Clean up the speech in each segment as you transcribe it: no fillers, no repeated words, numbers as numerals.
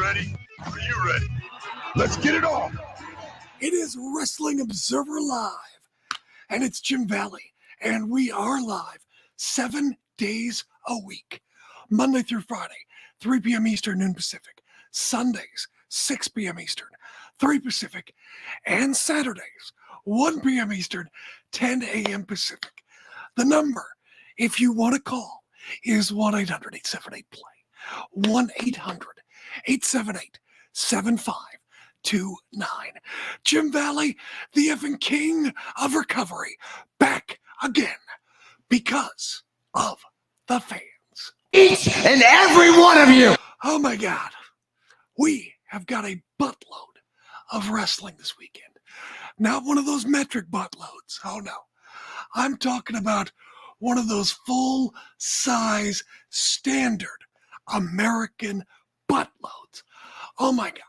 ready? Are you ready? Let's get it on. It is Wrestling Observer Live, and it's Jim Valley, and we are live 7 days a week, Monday through Friday, 3 p.m. Eastern, noon Pacific, Sundays, 6 p.m. Eastern, 3 Pacific, and Saturdays, 1 p.m. Eastern, 10 a.m. Pacific. The number, if you want to call, is 1-800-878-PLAY, 1-800-878-7529. Jim Valley, the effing king of recovery, back again because of the fans. Each and every one of you! Oh my God. We have got a buttload of wrestling this weekend. Not one of those metric buttloads. Oh no. I'm talking about one of those full-size standard American buttloads. Oh my gosh.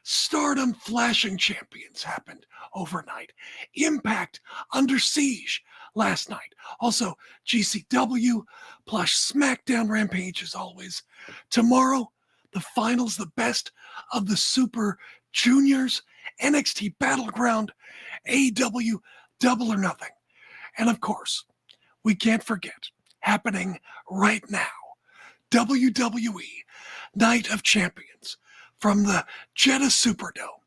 Stardom Flashing Champions happened overnight. Impact Under Siege last night. Also, GCW plus SmackDown Rampage as always. Tomorrow, the finals, the best of the Super Juniors, NXT Battleground, AEW Double or Nothing. And of course, we can't forget, happening right now, WWE Night of Champions from the Jeddah Superdome,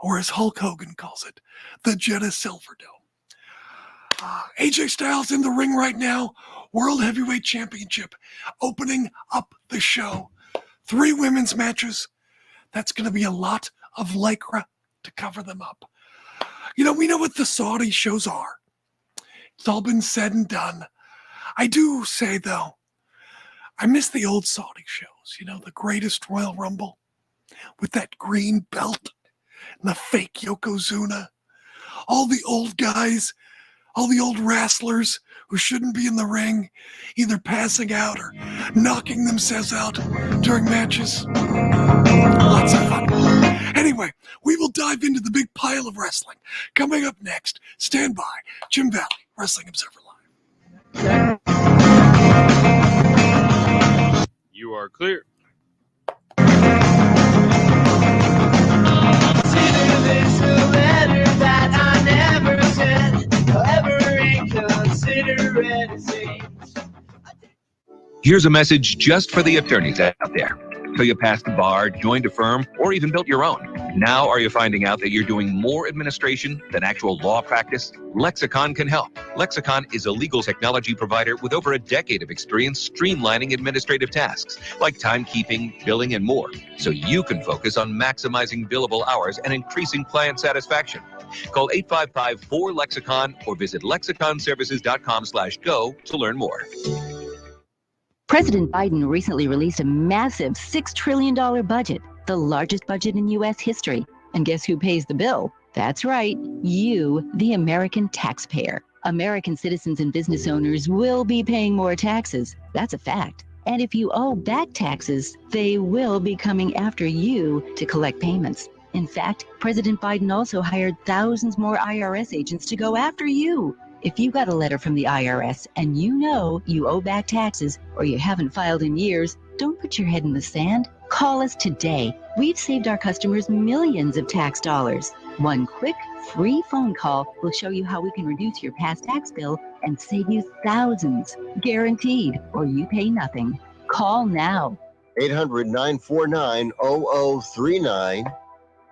or as Hulk Hogan calls it, the Jeddah Silverdome. AJ Styles in the ring right now, World Heavyweight Championship, opening up the show. 3 women's matches. That's going to be a lot of Lycra to cover them up. You know, we know what the Saudi shows are. It's all been said and done. I do say, though, I miss the old Saudi shows, you know, the Greatest Royal Rumble with that green belt and the fake Yokozuna. All the old guys, all the old wrestlers who shouldn't be in the ring, either passing out or knocking themselves out during matches. Lots of fun. Anyway, we will dive into the big pile of wrestling. Coming up next, stand by, Jim Valley, Wrestling Observer Live. You are clear. Here's a message just for the attorneys out there. So you passed the bar, joined a firm, or even built your own. Now are you finding out that you're doing more administration than actual law practice? Lexicon can help. Lexicon is a legal technology provider with over a decade of experience streamlining administrative tasks like timekeeping, billing, and more, so you can focus on maximizing billable hours and increasing client satisfaction. Call 855-4-LEXICON or visit lexiconservices.com/go to learn more. President Biden recently released a massive $6 trillion budget, the largest budget in U.S. history. And guess who pays the bill? That's right, you, the American taxpayer. American citizens and business owners will be paying more taxes. That's a fact. And if you owe back taxes, they will be coming after you to collect payments. In fact, President Biden also hired thousands more IRS agents to go after you. If you got a letter from the IRS and you know you owe back taxes or you haven't filed in years, don't put your head in the sand. Call us today. We've saved our customers millions of tax dollars. One quick, free phone call will show you how we can reduce your past tax bill and save you thousands. Guaranteed, or you pay nothing. Call now. 800-949-0039.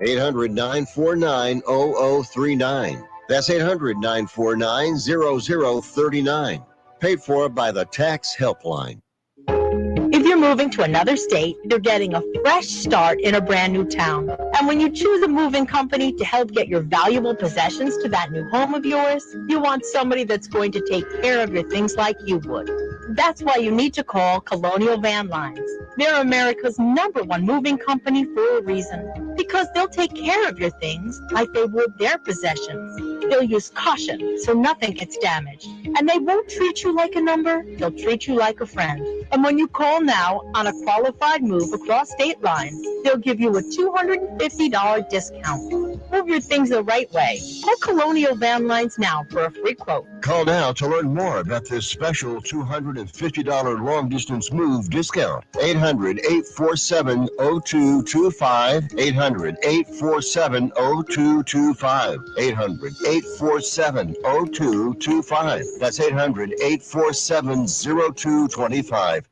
800-949-0039. That's 800-949-0039. Paid for by the Tax Helpline. If you're moving to another state, you're getting a fresh start in a brand new town. And when you choose a moving company to help get your valuable possessions to that new home of yours, you want somebody that's going to take care of your things like you would. That's why you need to call Colonial Van Lines. They're America's #1 moving company for a reason. Because they'll take care of your things like they would their possessions. They'll use caution so nothing gets damaged. And they won't treat you like a number, they'll treat you like a friend. And when you call now on a qualified move across state lines, they'll give you a $250 discount. Move your things the right way. Call Colonial Van Lines now for a free quote. Call now to learn more about this special $250 long-distance move discount. 800-847-0225. 800-847-0225. 800-847-0225. That's 800-847-0225.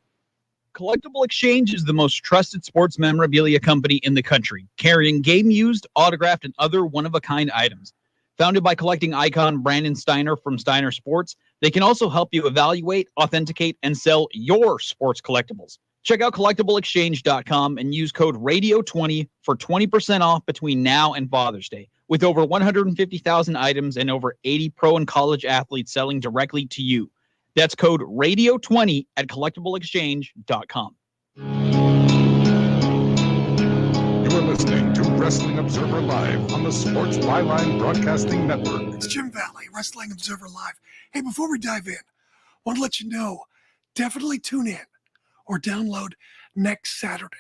Collectible Exchange is the most trusted sports memorabilia company in the country, carrying game-used, autographed, and other one-of-a-kind items. Founded by collecting icon Brandon Steiner from Steiner Sports, they can also help you evaluate, authenticate, and sell your sports collectibles. Check out collectibleexchange.com and use code RADIO20 for 20% off between now and Father's Day. With over 150,000 items and over 80 pro and college athletes selling directly to you. That's code RADIO20 at collectibleexchange.com. You are listening to Wrestling Observer Live on the Sports Byline Broadcasting Network. It's Jim Valley, Wrestling Observer Live. Hey, before we dive in, I want to let you know, definitely tune in or download next Saturday.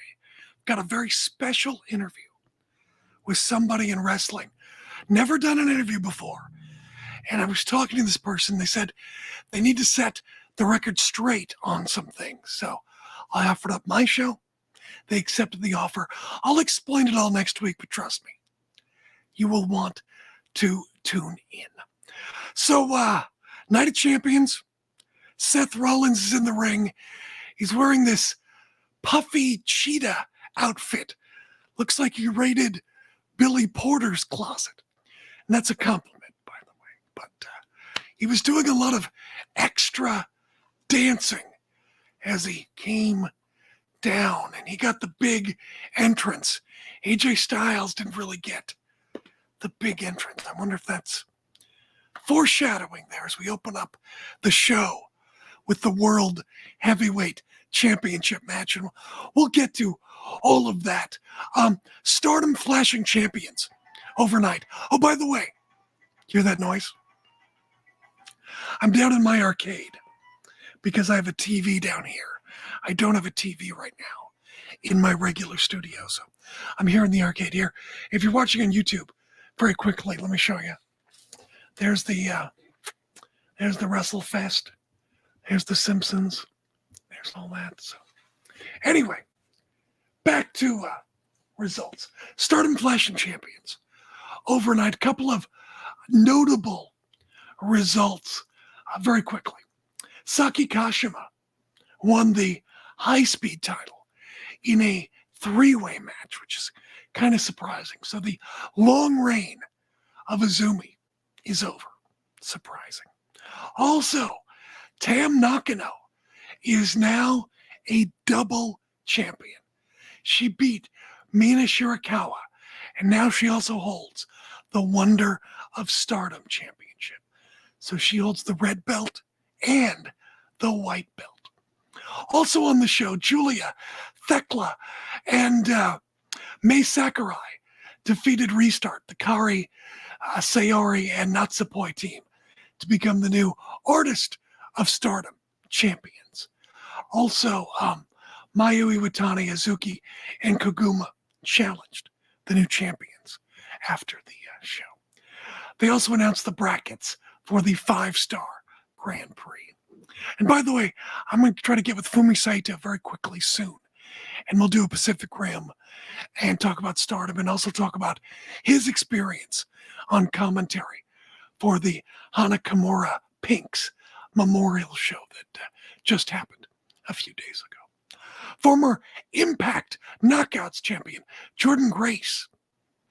Got a very special interview with somebody in wrestling. Never done an interview before. And I was talking to this person. They said they need to set the record straight on some things. So I offered up my show. They accepted the offer. I'll explain it all next week, but trust me, you will want to tune in. So, Night of Champions, Seth Rollins is in the ring. He's wearing this puffy cheetah outfit. Looks like he raided Billy Porter's closet. And that's a compliment, by the way. But he was doing a lot of extra dancing as he came down, and he got the big entrance. AJ Styles didn't really get the big entrance. I wonder if that's foreshadowing there as we open up the show with the World Heavyweight Championship match, and we'll get to all of that. Stardom flashing champions overnight. Oh, by the way, hear that noise? I'm down in my arcade because I have a TV down here. I don't have a TV right now in my regular studio, so I'm here in the arcade here. If you're watching on YouTube, very quickly, let me show you. There's the WrestleFest. There's the Simpsons. There's all that. So anyway, back to results. Stardom flashing champions overnight. Couple of notable results very quickly. Saki Kashima won the high-speed title in a three-way match, which is kind of surprising. So the long reign of Azumi is over. Surprising. Also, Tam Nakano is now a double champion. She beat Mina Shirakawa, and now she also holds the Wonder of Stardom Championship. So she holds the red belt and the white belt. Also on the show, Julia Thekla and Mai Sakurai defeated Restart, the Kari Sayori and Natsupoi team, to become the new Artist of Stardom champions. Also, Mayu Iwatani, Hazuki, and Koguma challenged the new champions after the show. They also announced the brackets for the 5-star Grand Prix. And by the way, I'm going to try to get with Fumi Saito very quickly soon. And we'll do a Pacific Rim and talk about Stardom and also talk about his experience on commentary for the Hana Kimura Pinks memorial show that just happened a few days ago. Former Impact Knockouts champion Jordan Grace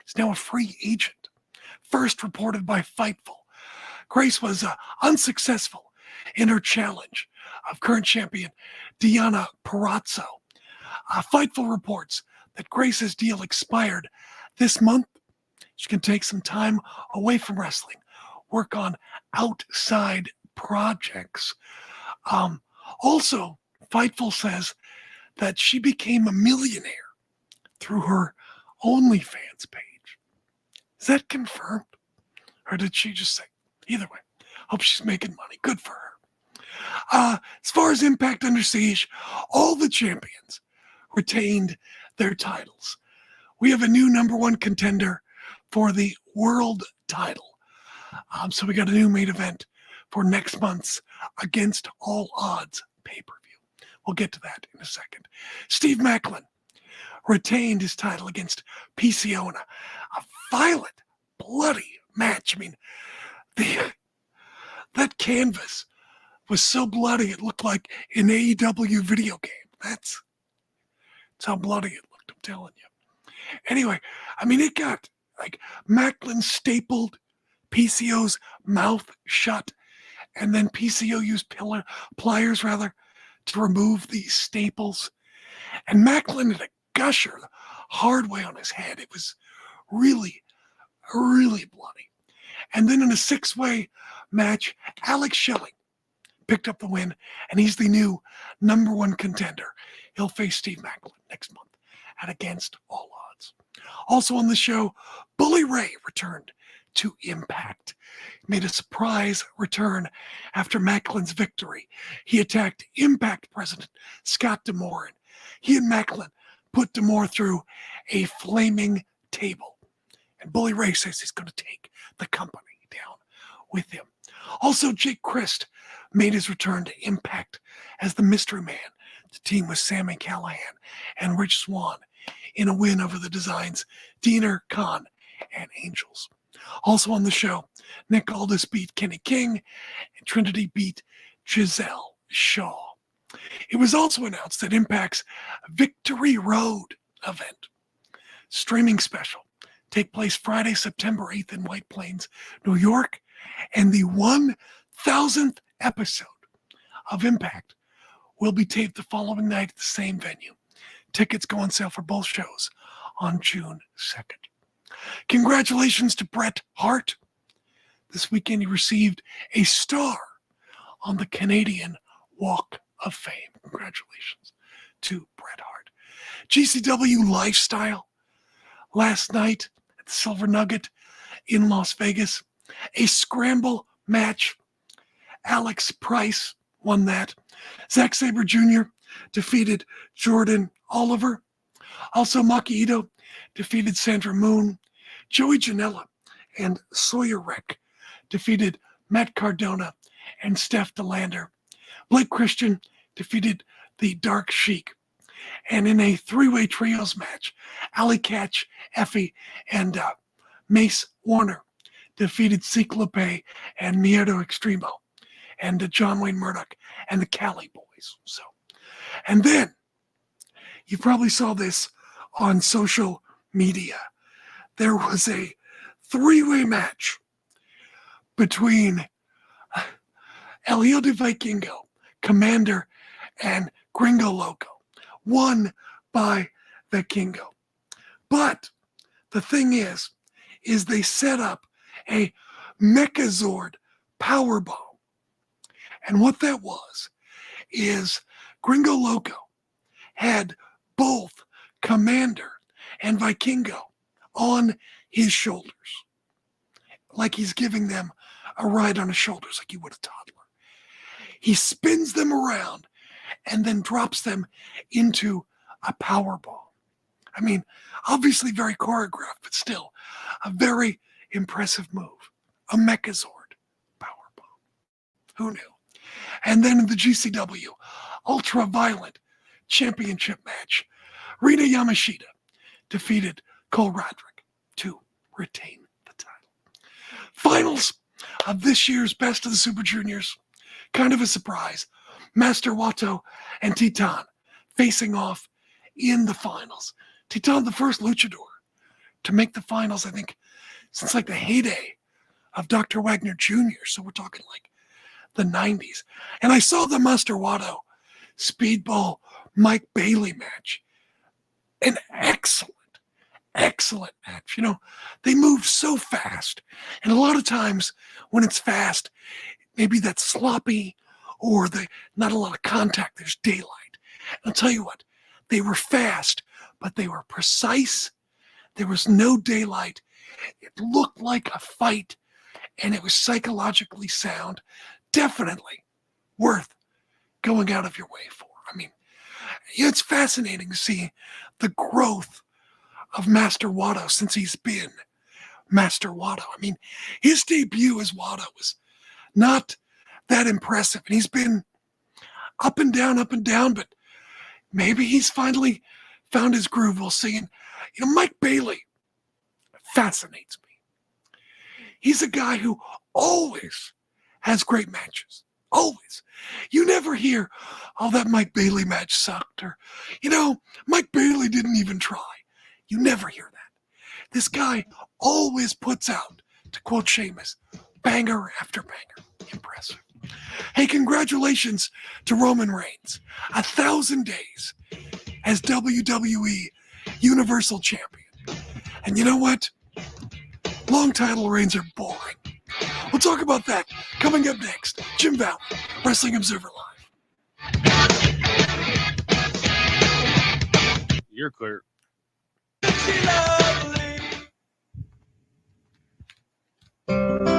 is now a free agent. First reported by Fightful. Grace was unsuccessful in her challenge of current champion Diana Perazzo. Fightful reports that Grace's deal expired this month. She can take some time away from wrestling, work on outside projects. Also, Fightful says that she became a millionaire through her OnlyFans page. Is that confirmed? Or did she just say? Either way, hope she's making money. Good for her. As far as Impact Under Siege, all the champions retained their titles. We have a new number one contender for the world title. So we got a new main event for next month's Against All Odds pay-per-view. We'll get to that in a second. Steve Macklin retained his title against PCO in a violent, bloody match. I mean, that canvas was so bloody it looked like an AEW video game. That's how bloody it looked, I'm telling you. Anyway, I mean, it got like Macklin stapled PCO's mouth shut, and then PCO used pliers to remove these staples. And Macklin had a gusher the hard way on his head. It was really, really bloody. And then in a 6-way match, Alex Shelley picked up the win, and he's the new number 1 contender. He'll face Steve Macklin next month at Against All Odds. Also on the show, Bully Ray returned to Impact. He made a surprise return after Macklin's victory. He attacked Impact president Scott D'Amore, and he and Macklin put D'Amore through a flaming table. And Bully Ray says he's going to take the company down with him. Also, Jake Christ made his return to Impact as the Mystery Man. The team was Sami Callihan and Rich Swann in a win over the Designs, Diener, Khan, and Angels. Also on the show, Nick Aldis beat Kenny King, and Trinity beat Giselle Shaw. It was also announced that Impact's Victory Road event, streaming special, take place Friday, September 8th in White Plains, New York, and the 1,000th episode of Impact will be taped the following night at the same venue. Tickets go on sale for both shows on June 2nd. Congratulations to Bret Hart. This weekend he received a star on the Canadian Walk of Fame. Congratulations to Bret Hart. GCW Lifestyle last night at the Silver Nugget in Las Vegas. A scramble match. Alex Price won that. Zack Sabre Jr. defeated Jordan Oliver. Also, Maki Ito defeated Sandra Moon. Joey Janela and Sawyer Wreck defeated Matt Cardona and Steph DeLander. Blake Christian defeated the Dark Sheik. And in a 3-way trios match, Ali Catch, Effie, and Mace Warner defeated Ciclope and Miedo Extremo, and John Wayne Murdoch and the Cali Boys. So, and then you probably saw this on social media. There was a 3-way match between Elio de Vikingo, Commander, and Gringo Loco, won by Vikingo. But the thing is they set up a Mechazord powerbomb. And what that was is Gringo Loco had both Commander and Vikingo on his shoulders, like he's giving them a ride on his shoulders like you would a toddler. He spins them around and then drops them into a powerbomb. I mean, obviously very choreographed, but still a very impressive move. A Mechazord powerbomb. Who knew? And then in the GCW Ultra Violent Championship match, Rina Yamashita defeated Cole Roderick to retain the title. Finals of this year's Best of the Super Juniors. Kind of a surprise. Master Wato and Titan facing off in the finals. Titan, the first luchador to make the finals, I think, since like the heyday of Dr. Wagner Jr. So we're talking like the 90s. And I saw the Master Wato Speedball Mike Bailey match. An excellent match. You know, they move so fast. And a lot of times when it's fast, maybe that's sloppy or not a lot of contact. There's daylight. I'll tell you what, they were fast, but they were precise. There was no daylight. It looked like a fight, and it was psychologically sound. Definitely worth going out of your way for. I mean, it's fascinating to see the growth of Master Wato since he's been Master Wado. I mean, his debut as Wado was not that impressive. And he's been up and down, but maybe he's finally found his groove. We'll see. And, Mike Bailey fascinates me. He's a guy who always has great matches. Always. You never hear, oh, that Mike Bailey match sucked, or, Mike Bailey didn't even try. You never hear that. This guy always puts out, to quote Sheamus, banger after banger. Impressive. Hey, congratulations to Roman Reigns. 1,000 days as WWE Universal Champion. And you know what? Long title reigns are boring. We'll talk about that coming up next. Jim Valley, Wrestling Observer Live. You're clear.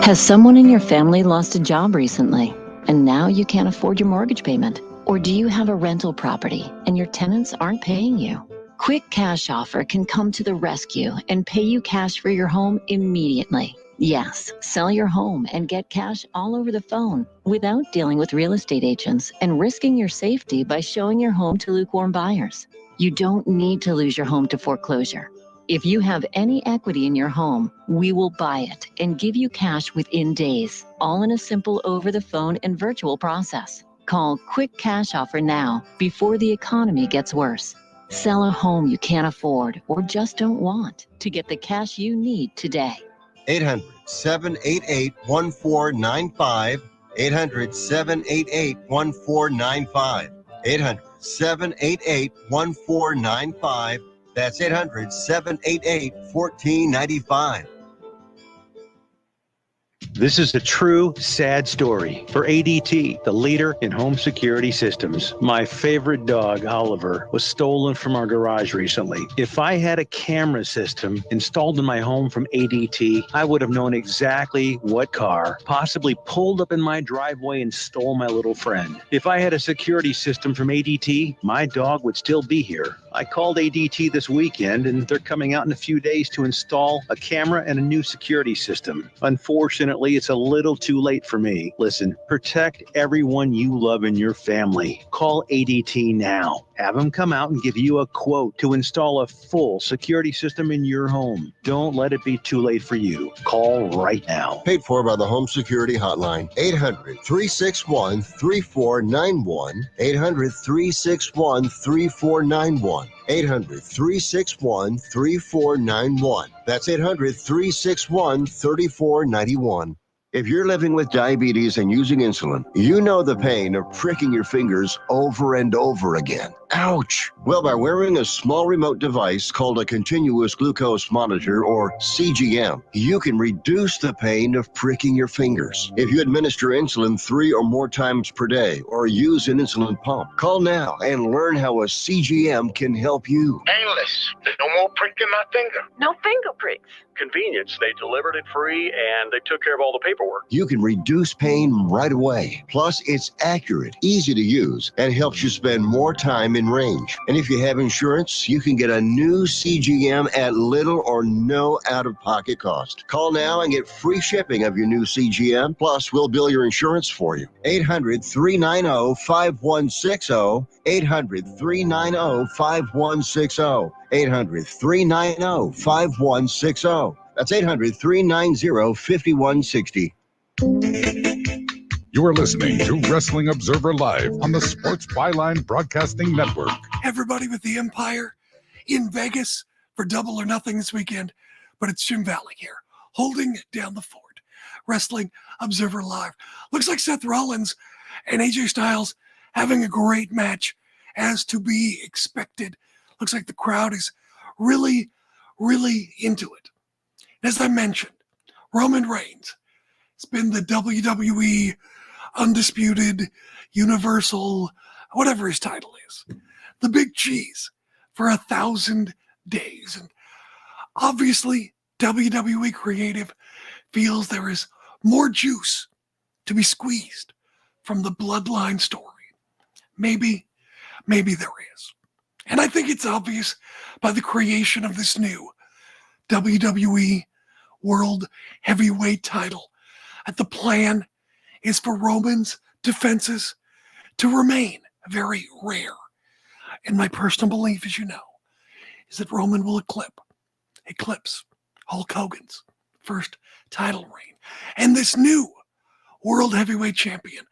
Has someone in your family lost a job recently and now you can't afford your mortgage payment? Or do you have a rental property and your tenants aren't paying you? Quick Cash Offer can come to the rescue and pay you cash for your home immediately. Yes, sell your home and get cash all over the phone without dealing with real estate agents and risking your safety by showing your home to lukewarm buyers. You don't need to lose your home to foreclosure. If you have any equity in your home, we will buy it and give you cash within days, all in a simple over-the-phone and virtual process. Call Quick Cash Offer now before the economy gets worse. Sell a home you can't afford or just don't want to get the cash you need today. 800-788-1495. 800-788-1495. 800-788-1495. That's 800-788-1495. This is a true, sad story for ADT, the leader in home security systems. My favorite dog, Oliver, was stolen from our garage recently. If I had a camera system installed in my home from ADT, I would have known exactly what car possibly pulled up in my driveway and stole my little friend. If I had a security system from ADT, my dog would still be here. I called ADT this weekend, and they're coming out in a few days to install a camera and a new security system. Unfortunately, it's a little too late for me. Listen, protect everyone you love in your family. Call ADT now. Have them come out and give you a quote to install a full security system in your home. Don't let it be too late for you. Call right now. Paid for by the Home Security Hotline. 800-361-3491. 800-361-3491. 800-361-3491. That's 800-361-3491. If you're living with diabetes and using insulin, you know the pain of pricking your fingers over and over again. Ouch! Well, by wearing a small remote device called a continuous glucose monitor, or CGM, you can reduce the pain of pricking your fingers. If you administer insulin 3 or more times per day or use an insulin pump, call now and learn how a CGM can help you. Painless. No more pricking my finger. No finger pricks. Convenience. They delivered it free and they took care of all the paperwork. You can reduce pain right away. Plus, it's accurate, easy to use, and helps you spend more time in range. And if you have insurance, you can get a new CGM at little or no out-of-pocket cost. Call now and get free shipping of your new CGM. Plus, we'll bill your insurance for you. 800-390-5160. 800-390-5160. 800-390-5160. That's 800-390-5160. You are listening to Wrestling Observer Live on the Sports Byline Broadcasting Network. Everybody with the Empire in Vegas for Double or Nothing this weekend, but it's Jim Valley here, holding down the fort. Wrestling Observer Live. Looks like Seth Rollins and AJ Styles having a great match, as to be expected. Looks like the crowd is really, really into it. As I mentioned, Roman Reigns has been the WWE Undisputed Universal, whatever his title is, the big cheese for 1,000 days. And obviously, WWE Creative feels there is more juice to be squeezed from the Bloodline story. Maybe there is. And I think it's obvious by the creation of this new WWE World Heavyweight title. And the plan is for Roman's defenses to remain very rare. And my personal belief, as you know, is that Roman will eclipse Hulk Hogan's first title reign. And this new World Heavyweight Champion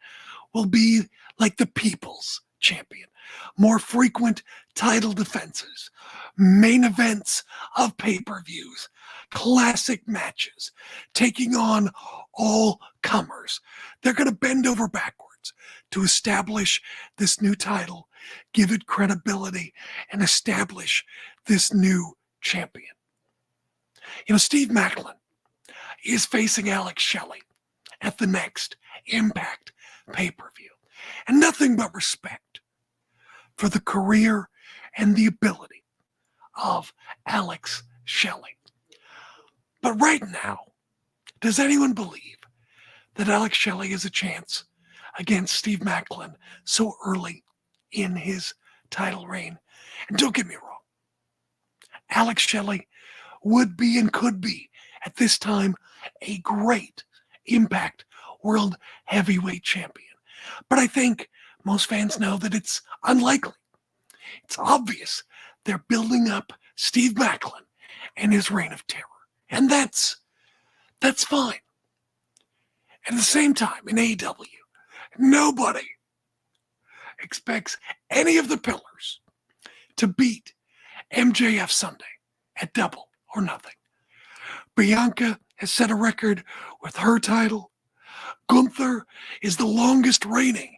will be like the People's Champion. More frequent title defenses, main events of pay-per-views, classic matches, taking on all comers. They're going to bend over backwards to establish this new title, give it credibility, and establish this new champion. You know, Steve Maclin is facing Alex Shelley at the next Impact pay-per-view. And nothing but respect for the career and the ability of Alex Shelley. But right now, does anyone believe that Alex Shelley has a chance against Steve Maclin so early in his title reign? And don't get me wrong, Alex Shelley would be and could be at this time a great Impact World Heavyweight Champion. But I think most fans know that it's unlikely. It's obvious they're building up Steve Maclin and his reign of terror. And that's fine. At the same time, in AEW, nobody expects any of the pillars to beat MJF Sunday at Double or Nothing. Bianca has set a record with her title. Gunther is the longest reigning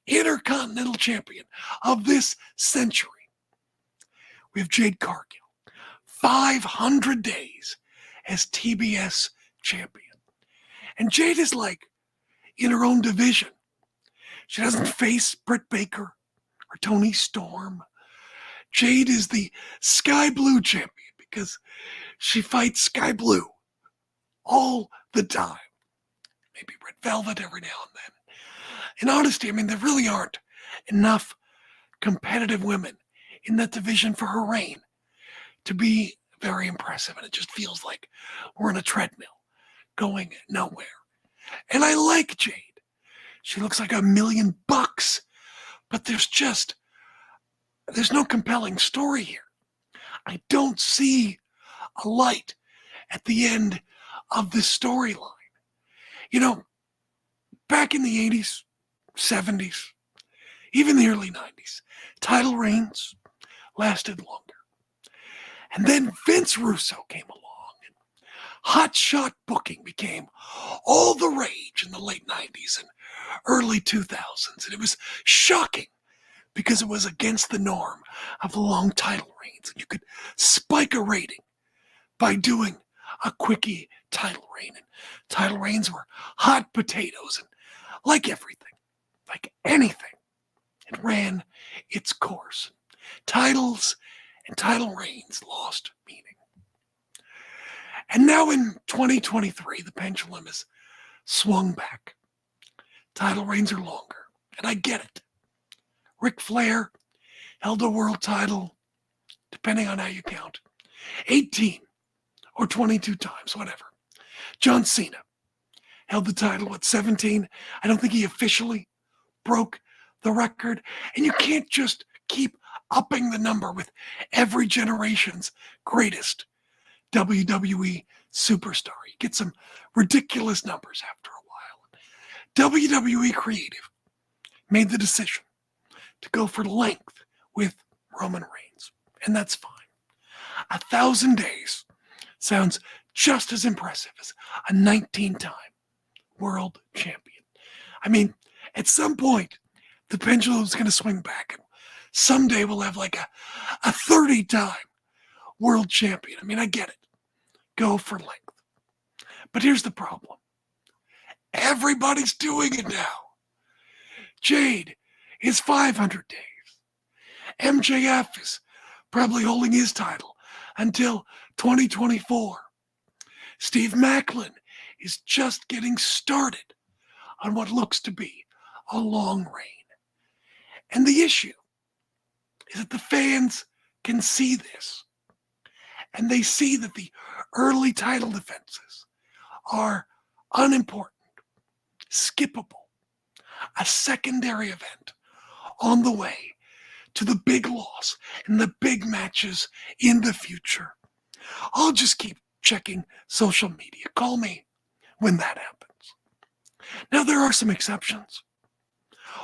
Intercontinental Champion of this century. We have Jade Cargill, 500 days as TBS champion. And Jade is like in her own division. She doesn't face Britt Baker or Toni Storm. Jade is the Sky Blue champion because she fights Sky Blue all the time. Maybe Red Velvet every now and then. In honesty, I mean, there really aren't enough competitive women in that division for her reign to be very impressive. And it just feels like we're on a treadmill going nowhere. And I like Jade. She looks like $1 million, but there's no compelling story here. I don't see a light at the end of this storyline. You know, back in the 80s, 70s, even the early 90s, title reigns lasted longer. And then Vince Russo came along, and hotshot booking became all the rage in the late 90s and early 2000s. And it was shocking because it was against the norm of long title reigns. And you could spike a rating by doing a quickie title reign. And title reigns were hot potatoes. And like everything, like anything, it ran its course. Titles and title reigns lost meaning. And now in 2023, the pendulum has swung back. Title reigns are longer, and I get it. Ric Flair held a world title, depending on how you count, 18 or 22 times, whatever. John Cena held the title at 17. I don't think he officially broke the record. And you can't just keep upping the number with every generation's greatest WWE superstar. You get some ridiculous numbers after a while. WWE Creative made the decision to go for length with Roman Reigns, and that's fine. 1,000 days sounds just as impressive as a 19-time world champion. I mean, at some point, the pendulum's going to swing back, and someday we'll have like a 30-time world champion. I mean, I get it. Go for length. But here's the problem. Everybody's doing it now. Jade is 500 days. MJF is probably holding his title until 2024. Steve Maclin is just getting started on what looks to be a long reign. And the issue is that the fans can see this. And they see that the early title defenses are unimportant, skippable, a secondary event on the way to the big loss and the big matches in the future. I'll just keep checking social media. Call me when that happens. Now, there are some exceptions.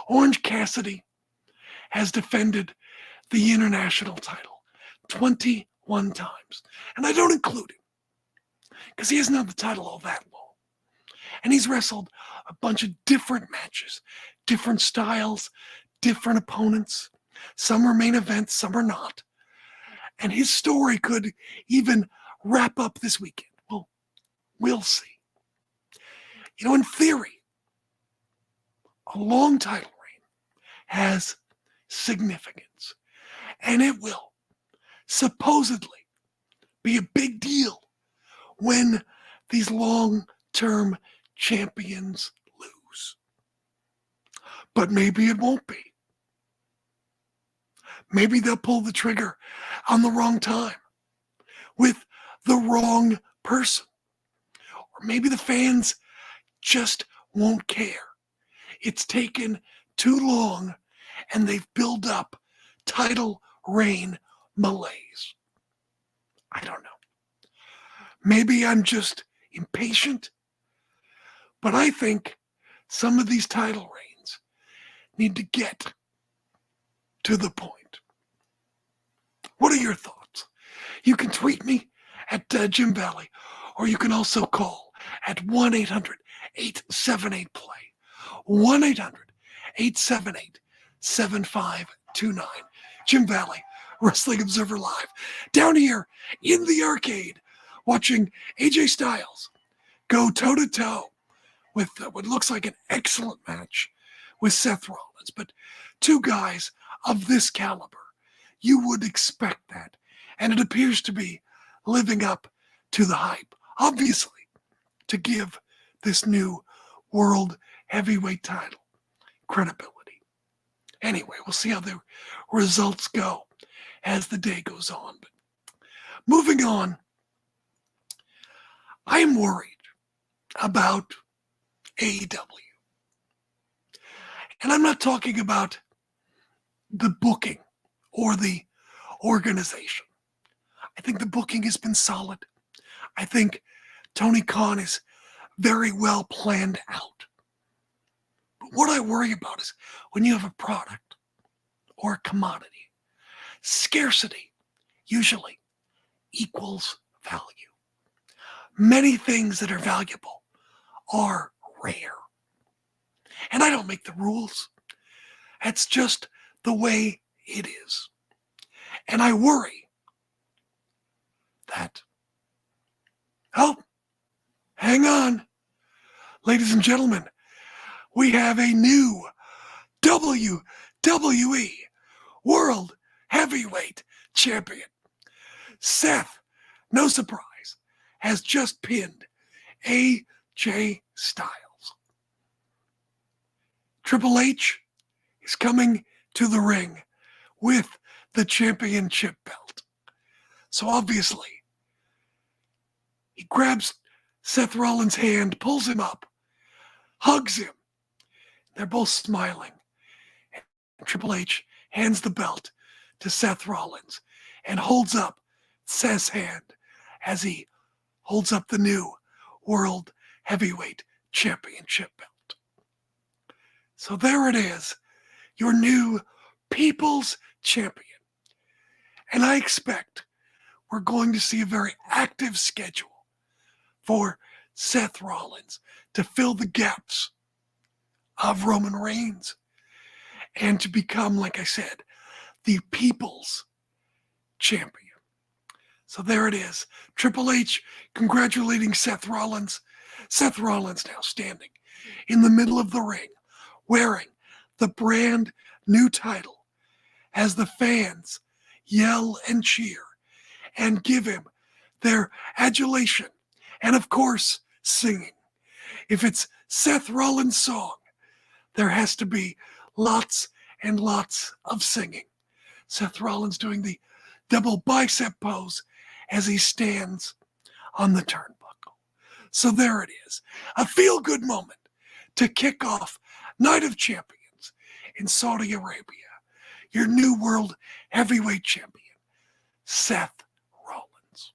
Orange Cassidy has defended the international title 21 times. And I don't include him because he hasn't had the title all that long. And he's wrestled a bunch of different matches, different styles, different opponents. Some are main events, some are not. And his story could even wrap up this weekend. Well, we'll see. You know, in theory, a long title reign has significance. And it will supposedly be a big deal when these long-term champions lose. But maybe it won't be. Maybe they'll pull the trigger on the wrong time with the wrong person. Or maybe the fans just won't care. It's taken too long and they've built up title reign malaise. I don't know. Maybe I'm just impatient, but I think some of these title reigns need to get to the point. What are your thoughts? You can tweet me at Jim Valley, or you can also call at 1-800-878-PLAY. 1-800-878-7529. Jim Valley, Wrestling Observer Live, down here in the arcade, watching AJ Styles go toe-to-toe with what looks like an excellent match with Seth Rollins. But two guys of this caliber, you would expect that. And it appears to be living up to the hype, obviously, to give this new world heavyweight title credibility. Anyway, we'll see how the results go as the day goes on. But moving on, I'm worried about AEW. And I'm not talking about the booking or the organization. I think the booking has been solid. I think Tony Khan is very well planned out. But what I worry about is when you have a product or a commodity, scarcity usually equals value. Many things that are valuable are rare. And I don't make the rules. That's just the way it is. And I worry that, oh, hang on, ladies and gentlemen, we have a new WWE World Heavyweight Champion. Seth, no surprise, has just pinned AJ Styles. Triple H is coming to the ring with the championship belt. So obviously, he grabs Seth Rollins' hand, pulls him up, hugs him. They're both smiling. And Triple H hands the belt to Seth Rollins and holds up Seth's hand as he holds up the new World Heavyweight Championship belt. So there it is, your new People's Champion. And I expect we're going to see a very active schedule for Seth Rollins to fill the gaps of Roman Reigns and to become, like I said, the People's Champion. So there it is. Triple H congratulating Seth Rollins. Seth Rollins now standing in the middle of the ring, wearing the brand new title as the fans yell and cheer and give him their adulation and, of course, singing. If it's Seth Rollins' song, there has to be lots and lots of singing. Seth Rollins doing the double bicep pose as he stands on the turnbuckle. So there it is, a feel-good moment to kick off Night of Champions in Saudi Arabia. Your new world heavyweight champion, Seth Rollins.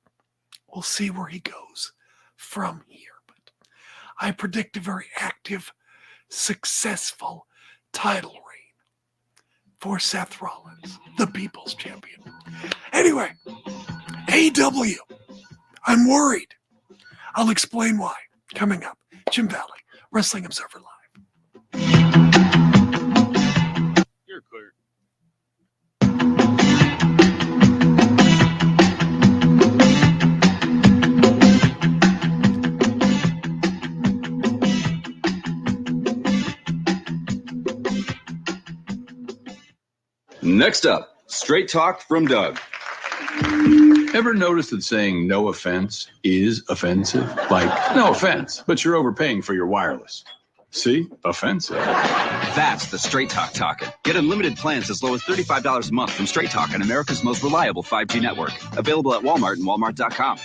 We'll see where he goes from here, but I predict a very active, successful title reign for Seth Rollins, the People's Champion. Anyway, AEW, I'm worried. I'll explain why. Coming up, Jim Valley, Wrestling Observer Live. You're clear. Next up, straight talk from Doug. Ever notice that saying no offense is offensive? Like, no offense, but you're overpaying for your wireless. See? Offensive. That's the Straight Talk talking. Get unlimited plans as low as $35 a month from Straight Talk on America's most reliable 5G network. Available at Walmart and Walmart.com.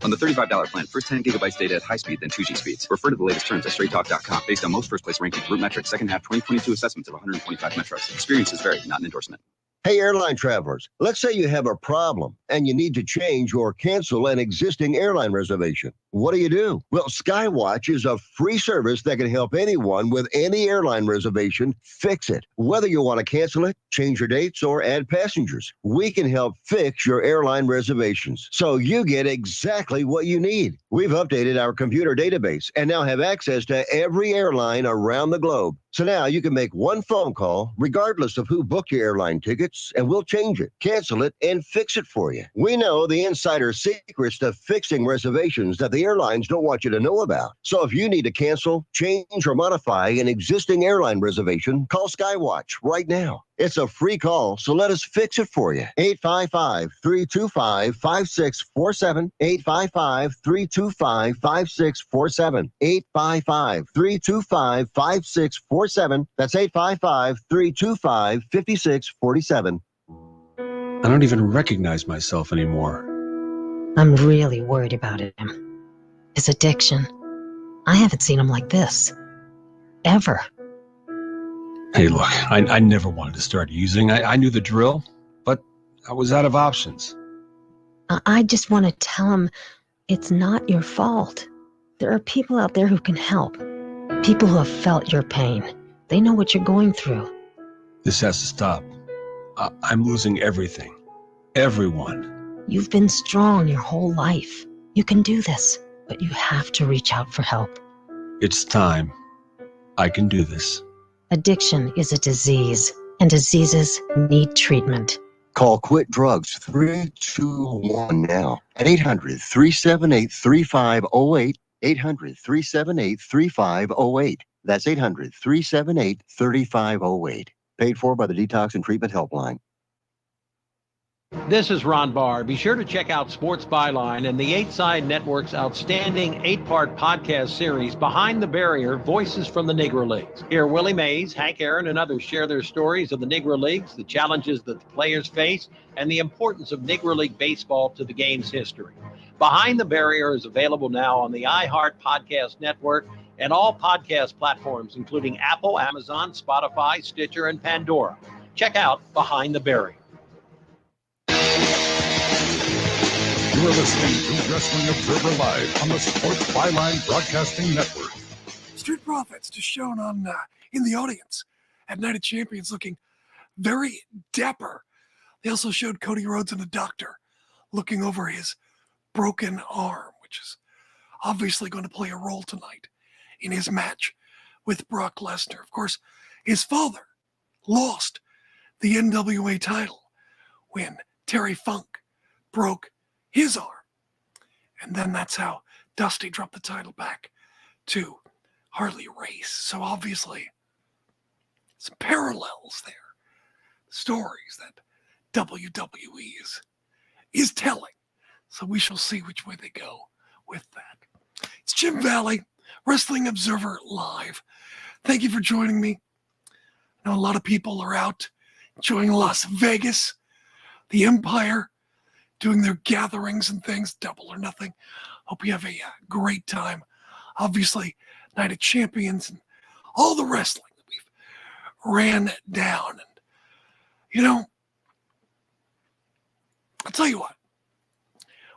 On the $35 plan, first 10 gigabytes data at high speed, then 2G speeds. Refer to the latest terms at straighttalk.com. Based on most first-place rankings, Root Metrics, second half 2022 assessments of 125 metros. Experiences vary, not an endorsement. Hey, airline travelers, let's say you have a problem and you need to change or cancel an existing airline reservation. What do? Well, Skywatch is a free service that can help anyone with any airline reservation fix it. Whether you want to cancel it, change your dates, or add passengers, we can help fix your airline reservations so you get exactly what you need. We've updated our computer database and now have access to every airline around the globe. So now you can make one phone call, regardless of who booked your airline tickets, and we'll change it, cancel it, and fix it for you. We know the insider secrets to fixing reservations that the airlines don't want you to know about. So if you need to cancel, change, or modify an existing airline reservation, call Skywatch right now. It's a free call, so let us fix it for you. 855-325-5647. 855-325-5647. 855-325-5647. That's 855-325-5647. I don't even recognize myself anymore. I'm really worried about him. His addiction. I haven't seen him like this. Ever. Hey, look, I never wanted to start using. I knew the drill, but I was out of options. I just want to tell him it's not your fault. There are people out there who can help. People who have felt your pain. They know what you're going through. This has to stop. I'm losing everything. Everyone. You've been strong your whole life. You can do this, but you have to reach out for help. It's time. I can do this. Addiction is a disease, and diseases need treatment. Call Quit Drugs 321 now at 800-378-3508. 800-378-3508. That's 800-378-3508. Paid for by the Detox and Treatment Helpline. This is Ron Barr. Be sure to check out Sports Byline and the 8 Side Network's outstanding 8-part podcast series, Behind the Barrier, Voices from the Negro Leagues. Hear Willie Mays, Hank Aaron, and others share their stories of the Negro Leagues, the challenges that the players face, and the importance of Negro League baseball to the game's history. Behind the Barrier is available now on the iHeart Podcast Network and all podcast platforms, including Apple, Amazon, Spotify, Stitcher, and Pandora. Check out Behind the Barrier. You're listening to Wrestling Observer Live on the Sports Byline Broadcasting Network. Street Profits just shown on in the audience at Night of Champions looking very dapper. They also showed Cody Rhodes and a doctor looking over his broken arm, which is obviously going to play a role tonight in his match with Brock Lesnar. Of course, his father lost the NWA title when Terry Funk broke his arm. And then that's how Dusty dropped the title back to Harley Race. So obviously, some parallels there. Stories that WWE is telling. So we shall see which way they go with that. It's Jim Valley, Wrestling Observer Live. Thank you for joining me. I know a lot of people are out enjoying Las Vegas. The Empire doing their gatherings and things, Double or Nothing. Hope you have a great time. Obviously, Night of Champions and all the wrestling that we've ran down. And, you know, I'll tell you what,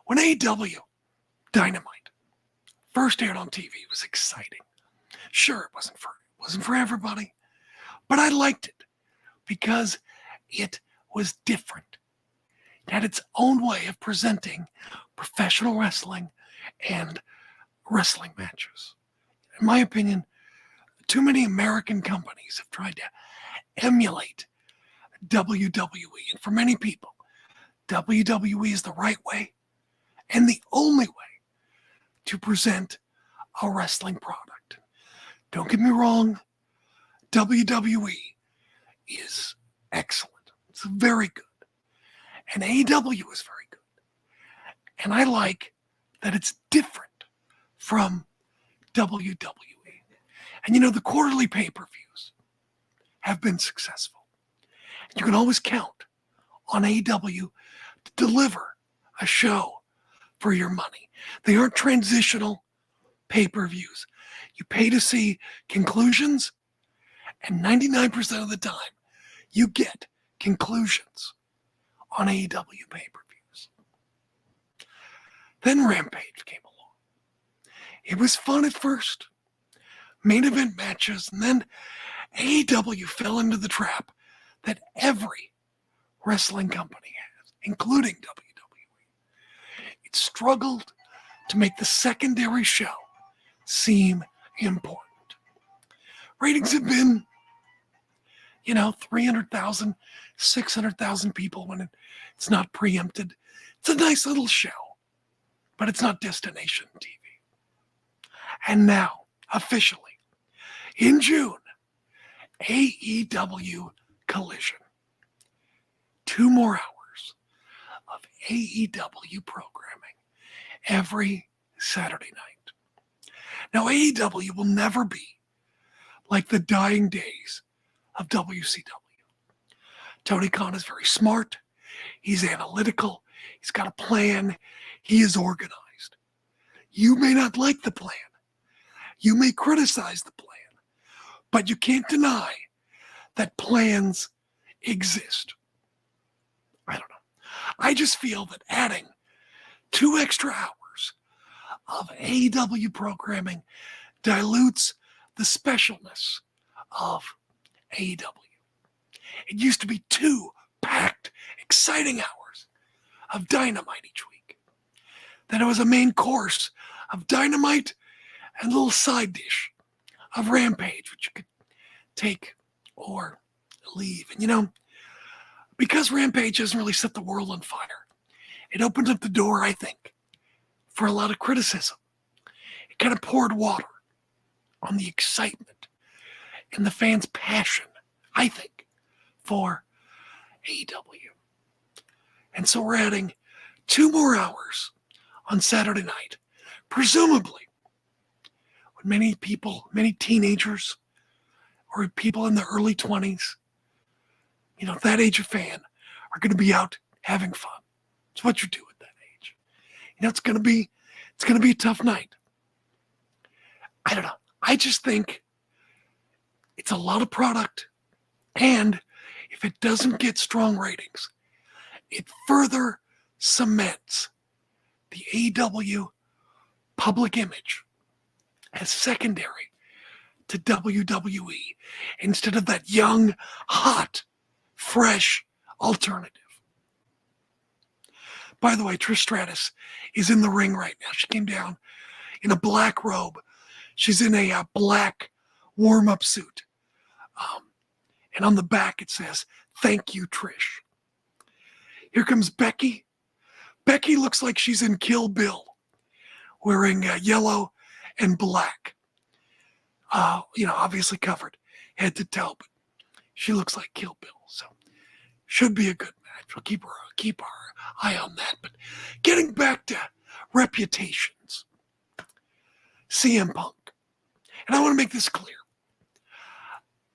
when AEW Dynamite first aired on TV, it was exciting. Sure, it wasn't for everybody, but I liked it because it was different. It had its own way of presenting professional wrestling and wrestling matches. In my opinion, too many American companies have tried to emulate WWE. And for many people, WWE is the right way and the only way to present a wrestling product. Don't get me wrong, WWE is excellent. It's very good. And AEW is very good. And I like that it's different from WWE. And you know, the quarterly pay-per-views have been successful. You can always count on AEW to deliver a show for your money. They aren't transitional pay-per-views. You pay to see conclusions, and 99% of the time, you get conclusions on AEW pay-per-views. Then Rampage came along. It was fun at first, main event matches, and then AEW fell into the trap that every wrestling company has, including WWE. It struggled to make the secondary show seem important. Ratings have been, 300,000, 600,000 people when it's not preempted. It's a nice little show, but it's not destination TV. And now, officially, in June, AEW Collision. 2 more hours of AEW programming every Saturday night. Now, AEW will never be like the dying days of WCW. Tony Khan is very smart. He's analytical. He's got a plan. He is organized. You may not like the plan. You may criticize the plan, but you can't deny that plans exist. I don't know. I just feel that adding 2 extra hours of AEW programming dilutes the specialness of AEW. It used to be 2 packed, exciting hours of Dynamite each week. Then it was a main course of Dynamite and a little side dish of Rampage, which you could take or leave. And because Rampage doesn't really set the world on fire, it opened up the door, I think, for a lot of criticism. It kind of poured water on the excitement and the fans' passion, I think, for AEW. And so we're adding 2 more hours on Saturday night, presumably when many people, many teenagers, or people in the early 20s, that age of fan, are going to be out having fun. It's what you do at that age. It's going to be a tough night. I don't know. I just think it's a lot of product, and if it doesn't get strong ratings, it further cements the AEW public image as secondary to WWE instead of that young, hot, fresh alternative. By the way, Trish Stratus is in the ring right now. She came down in a black robe. She's in a black warm-up suit. And on the back it says, "Thank you, Trish." Here comes Becky. Becky looks like she's in Kill Bill, wearing yellow and black. Obviously covered head to toe, but she looks like Kill Bill. So should be a good match. We'll keep our eye on that. But getting back to reputations, CM Punk. And I want to make this clear.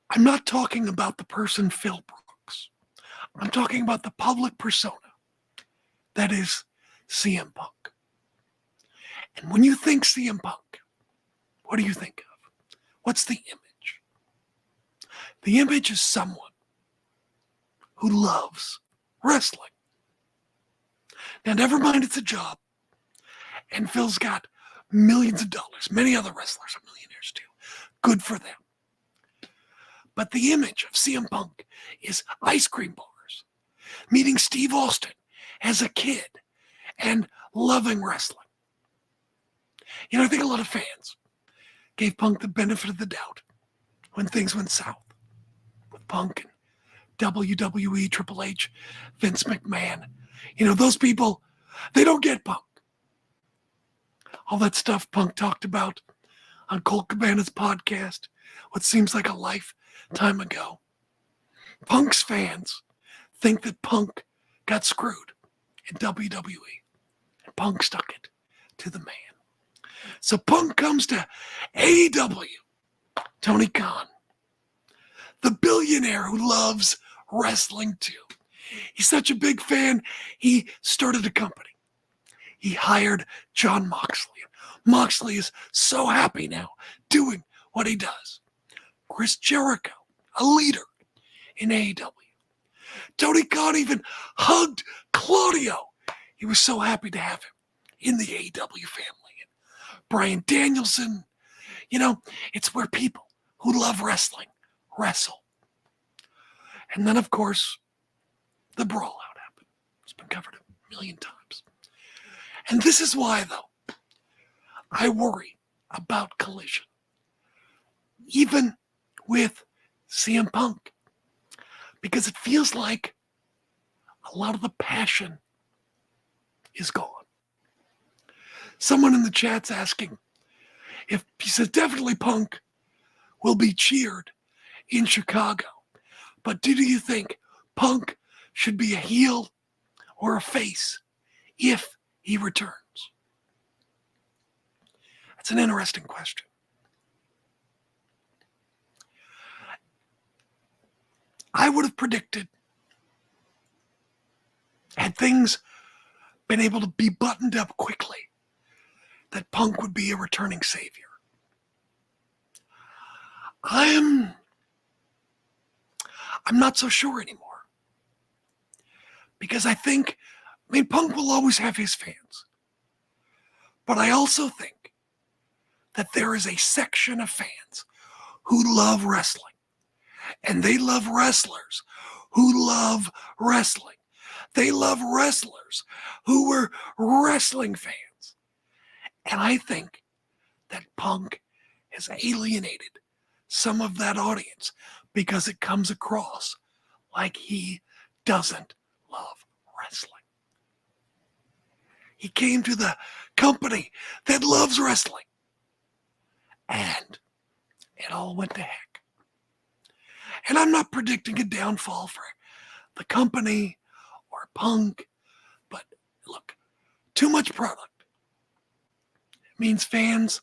I'm not talking about the person Phil Brooks. I'm talking about the public persona that is CM Punk. And when you think CM Punk, what do you think of? What's the image? The image is someone who loves wrestling. Now, never mind it's a job. And Phil's got millions of dollars. Many other wrestlers are millionaires too. Good for them. But the image of CM Punk is ice cream bars, meeting Steve Austin as a kid and loving wrestling. You know, I think a lot of fans gave Punk the benefit of the doubt when things went south with Punk and WWE, Triple H, Vince McMahon. You know, those people, they don't get Punk. All that stuff Punk talked about on Colt Cabana's podcast, what seems like a lifetime ago. Punk's fans think that Punk got screwed in WWE, and Punk stuck it to the man. So Punk comes to AEW. Tony Khan, the billionaire who loves wrestling too. He's such a big fan, he started a company. He hired John Moxley. Moxley is so happy now doing what he does. Chris Jericho, a leader in AEW. Tony Khan even hugged Claudio. He was so happy to have him in the AEW family. And Bryan Danielson, you know, it's where people who love wrestling wrestle. And then, of course, the brawl out happened. It's been covered a million times. And this is why, though, I worry about Collision. Even with CM Punk. Because it feels like a lot of the passion is gone. Someone in the chat's asking if, he says, definitely Punk will be cheered in Chicago. But do you think Punk should be a heel or a face if he returns? That's an interesting question. I would have predicted, had things been able to be buttoned up quickly, that Punk would be a returning savior. I'm not so sure anymore. Because I think, Punk will always have his fans. But I also think that there is a section of fans who love wrestling. And they love wrestlers who love wrestling. They love wrestlers who were wrestling fans. And I think that Punk has alienated some of that audience because it comes across like he doesn't love wrestling. He came to the company that loves wrestling. And it all went to heck. And I'm not predicting a downfall for the company or Punk, but look, too much product means fans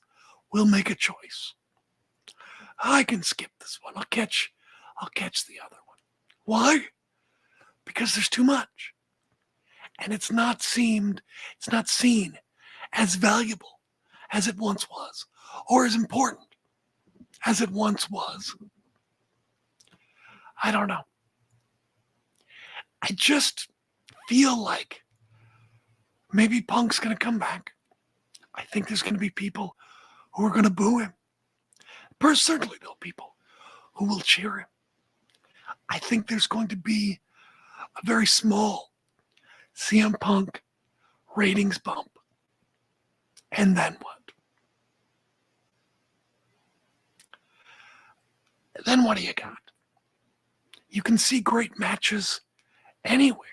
will make a choice. I can skip this one. I'll catch the other one. Why? Because there's too much. And it's not seen as valuable as it once was, or as important as it once was. I don't know. I just feel like maybe Punk's going to come back. I think there's going to be people who are going to boo him. Certainly there'll be people who will cheer him. I think there's going to be a very small CM Punk ratings bump. And then what? Then what do you got? You can see great matches anywhere.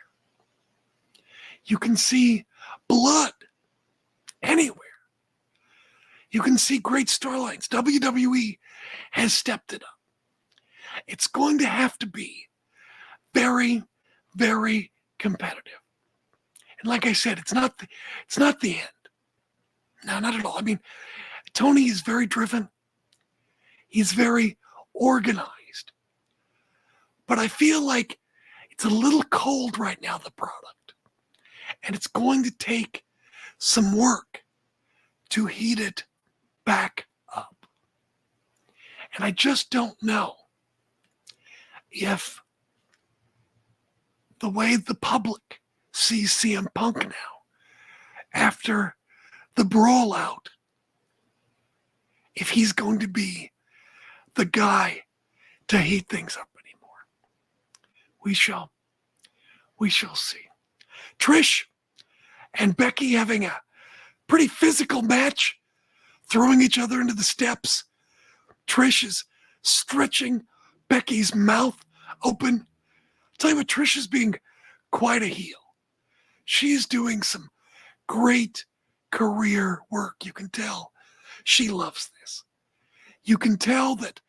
You can see blood anywhere. You can see great storylines. WWE has stepped it up. It's going to have to be very, very competitive. And like I said, it's not the end. No, not at all. Tony is very driven. He's very organized. But I feel like it's a little cold right now, the product. And it's going to take some work to heat it back up. And I just don't know if the way the public sees CM Punk now, after the brawl out, if he's going to be the guy to heat things up anymore. We shall see. Trish and Becky having a pretty physical match, throwing each other into the steps. Trish is stretching Becky's mouth open. I'll tell you what, Trish is being quite a heel. She's doing some great career work. You can tell she loves this. You can tell that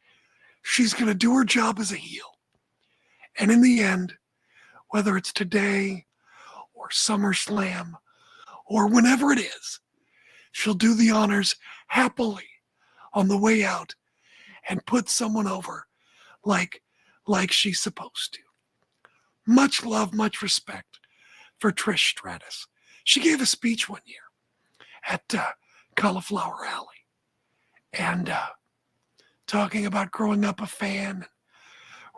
she's going to do her job as a heel. And in the end, whether it's today or SummerSlam or whenever it is, she'll do the honors happily on the way out and put someone over like she's supposed to. Much love, much respect for Trish Stratus. She gave a speech one year at Cauliflower Alley and talking about growing up a fan,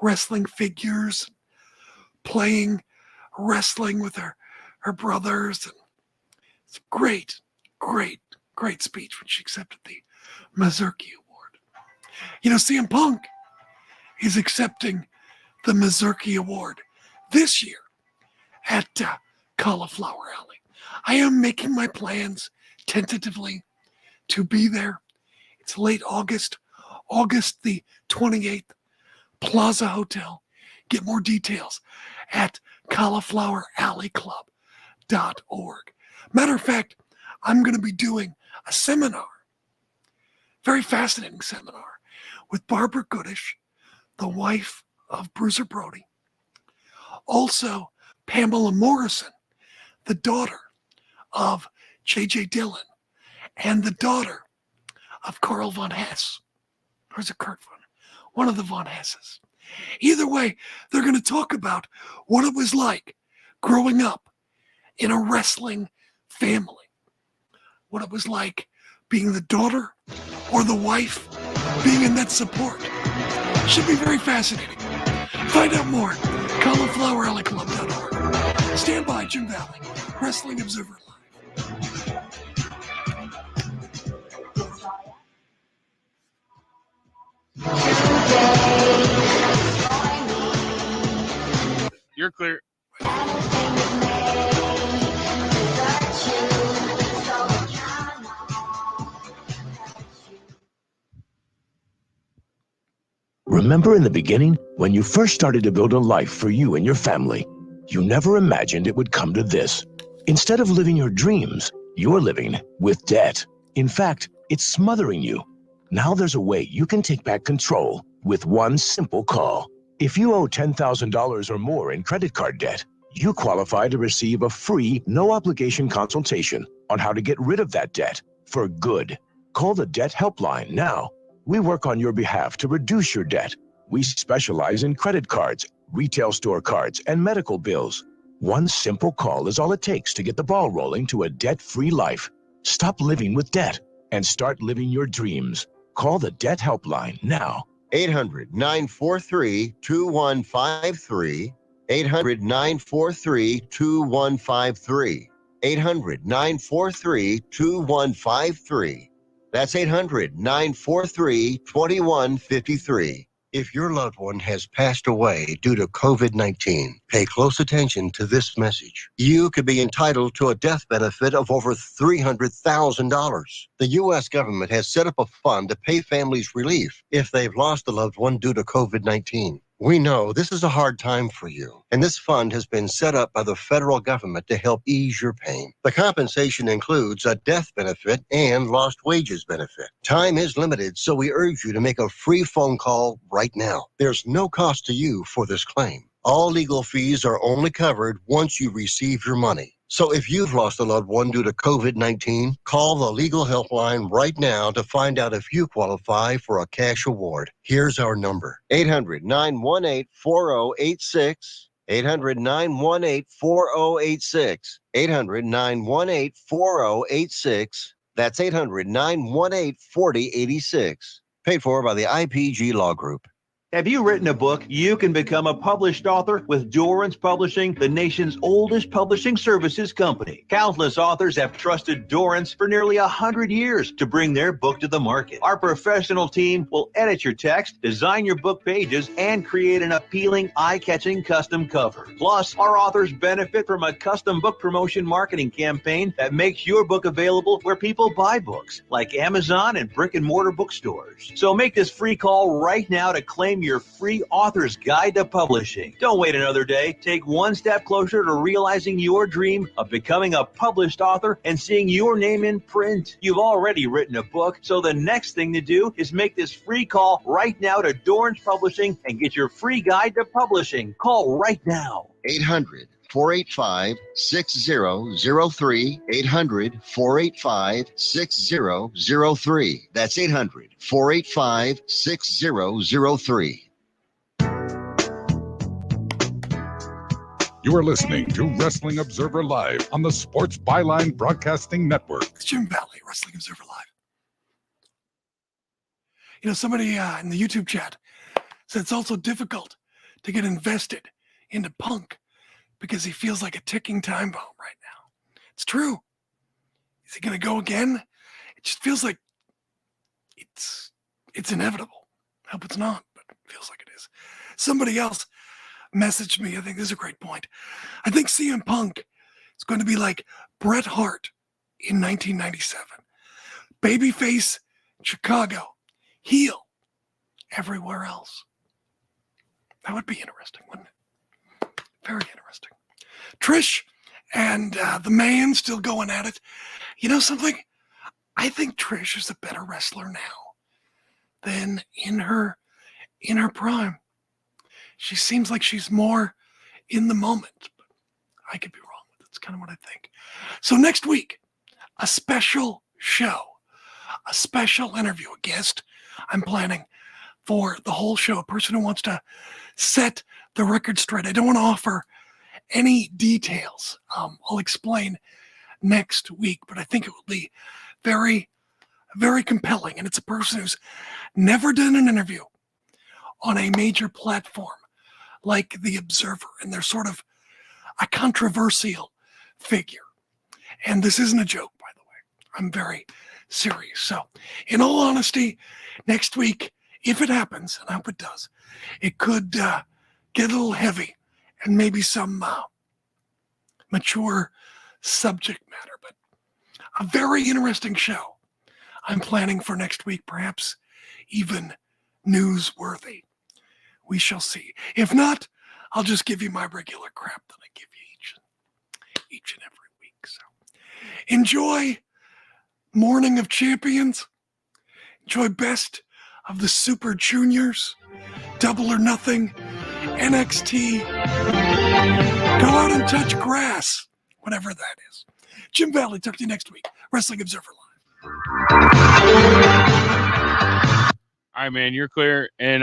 wrestling figures, playing wrestling with her brothers. And it's a great speech when she accepted the Mazurki Award. You know, CM Punk is accepting the Mazurki Award this year at Cauliflower Alley. I am making my plans tentatively to be there. It's late August the 28th, Plaza Hotel. Get more details at caulifloweralleyclub.org. Matter of fact, I'm going to be doing a seminar, very fascinating seminar, with Barbara Goodish, the wife of Bruiser Brody. Also, Pamela Morrison, the daughter of J.J. Dillon, and the daughter of Carl von Hess. Or is it Kurt von? One of the von Hesses. Either way, they're going to talk about what it was like growing up in a wrestling family. What it was like being the daughter or the wife, being in that support. Should be very fascinating. Find out more, caulifloweralleyclub.org. Stand by, Jim Valley, Wrestling Observer Live. You're clear. Remember in the beginning, when you first started to build a life for you and your family, you never imagined it would come to this. Instead of living your dreams, you're living with debt. In fact, it's smothering you. Now there's a way you can take back control with one simple call. If you owe $10,000 or more in credit card debt, you qualify to receive a free, no-obligation consultation on how to get rid of that debt for good. Call the Debt Helpline now. We work on your behalf to reduce your debt. We specialize in credit cards, retail store cards, and medical bills. One simple call is all it takes to get the ball rolling to a debt-free life. Stop living with debt and start living your dreams. Call the Debt Helpline now. 800-943-2153. 800-943-2153. 800-943-2153. That's 800-943-2153. If your loved one has passed away due to COVID-19, pay close attention to this message. You could be entitled to a death benefit of over $300,000. The U.S. government has set up a fund to pay families relief if they've lost a loved one due to COVID-19. We know this is a hard time for you, and this fund has been set up by the federal government to help ease your pain. The compensation includes a death benefit and lost wages benefit. Time is limited, so we urge you to make a free phone call right now. There's no cost to you for this claim. All legal fees are only covered once you receive your money. So if you've lost a loved one due to COVID-19, call the legal helpline right now to find out if you qualify for a cash award. Here's our number, 800-918-4086, 800-918-4086. 800-918-4086. That's 800-918-4086. Paid for by the IPG Law Group. Have you written a book? You can become a published author with Dorrance Publishing, the nation's oldest publishing services company. Countless authors have trusted Dorrance for nearly 100 years to bring their book to the market. Our professional team will edit your text, design your book pages, and create an appealing, eye-catching custom cover. Plus, our authors benefit from a custom book promotion marketing campaign that makes your book available where people buy books, like Amazon and brick-and-mortar bookstores. So make this free call right now to claim your free author's guide to publishing. Don't wait another day. Take one step closer to realizing your dream of becoming a published author and seeing your name in print. You've already written a book, so the next thing to do is make this free call right now to Dorrance Publishing and get your free guide to publishing. Call right now. 800-485-6003. 800-485-6003. That's 800-485-6003. You are listening to Wrestling Observer Live on the Sports Byline Broadcasting Network. It's Jim Valley, Wrestling Observer Live. You know, somebody in the YouTube chat said it's also difficult to get invested into Punk because he feels like a ticking time bomb right now. It's true. Is he going to go again? It just feels like it's inevitable. I hope it's not, but it feels like it is. Somebody else messaged me. I think this is a great point. I think CM Punk is going to be like Bret Hart in 1997. Babyface in Chicago, heel everywhere else. That would be interesting, wouldn't it? Very interesting. Trish and the man still going at it. You know something? I think Trish is a better wrestler now than in her prime. She seems like she's more in the moment, but I could be wrong. That's kind of what I think. So next week, a special show, a special interview, a guest I'm planning for the whole show, a person who wants to set the record straight. I don't want to offer any details. I'll explain next week, but I think it will be very, very compelling. And it's a person who's never done an interview on a major platform like The Observer, and they're sort of a controversial figure. And this isn't a joke, by the way. I'm very serious. So, in all honesty, next week, if it happens, and I hope it does, it could get a little heavy and maybe some mature subject matter, but a very interesting show I'm planning for next week, perhaps even newsworthy. We shall see. If not, I'll just give you my regular crap that I give you each and every week. So enjoy Morning of Champions. Enjoy Best of the Super Juniors, Double or Nothing, NXT. Go out and touch grass, whatever that is. Jim Valley, talk to you next week. Wrestling Observer Live. All right, man, you're clear. And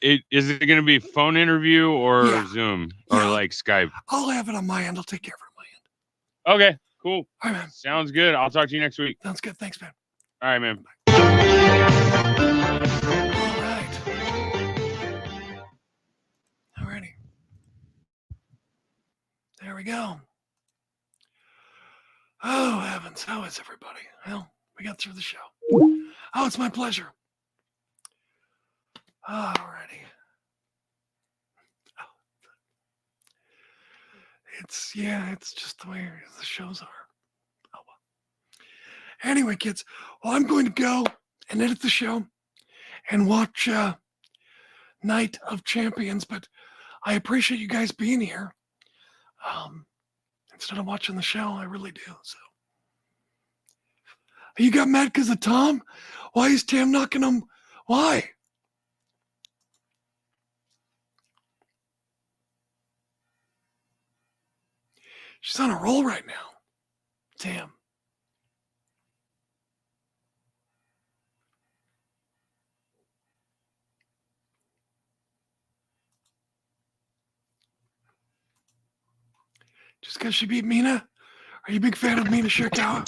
is it going to be phone interview or Zoom or like Skype? I'll have it on my end. I'll take care of it on my end. Okay, cool. All right, man. Sounds good. I'll talk to you next week. Sounds good. Thanks, man. All right, man. All righty. There we go. Oh, heavens. How is everybody? Well, we got through the show. Oh, it's my pleasure. All righty. It's just the way the shows are. Oh, well. Anyway, kids, well, I'm going to go and edit the show and watch Night of Champions, but I appreciate you guys being here. Instead of watching the show, I really do. So, you got mad because of Tom? Why is Tam knocking him? Why? She's on a roll right now. Tam. Just because she beat Mina? Are you a big fan of Mina Shirakawa?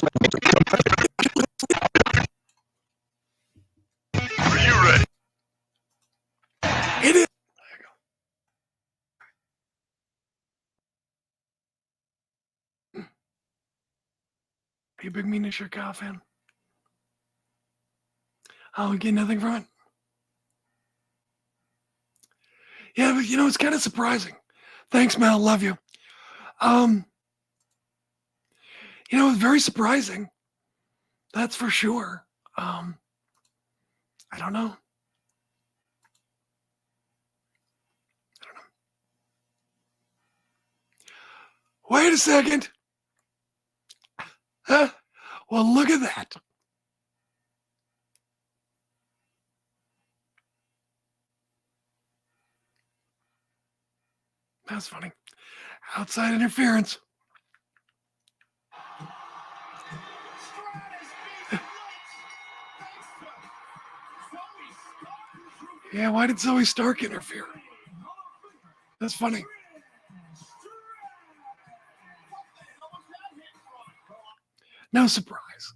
Are you ready? It is. Are you a big Mina Shirakawa fan? Oh, we get nothing from it? Yeah, but it's kind of surprising. Thanks, Mel. Love you. It's very surprising. That's for sure. I don't know. Wait a second. Huh? Well, look at that. That's funny. Outside interference. Yeah, why did Zoe Stark interfere? That's funny. No surprise.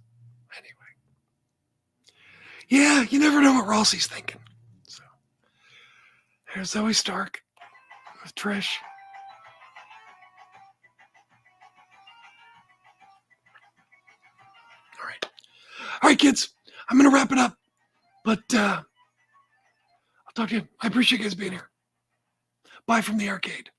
Anyway. Yeah, you never know what Rossi's thinking. So there's Zoe Stark with Trish. All right, kids. I'm going to wrap it up. But I'll talk to you. I appreciate you guys being here. Bye from the arcade.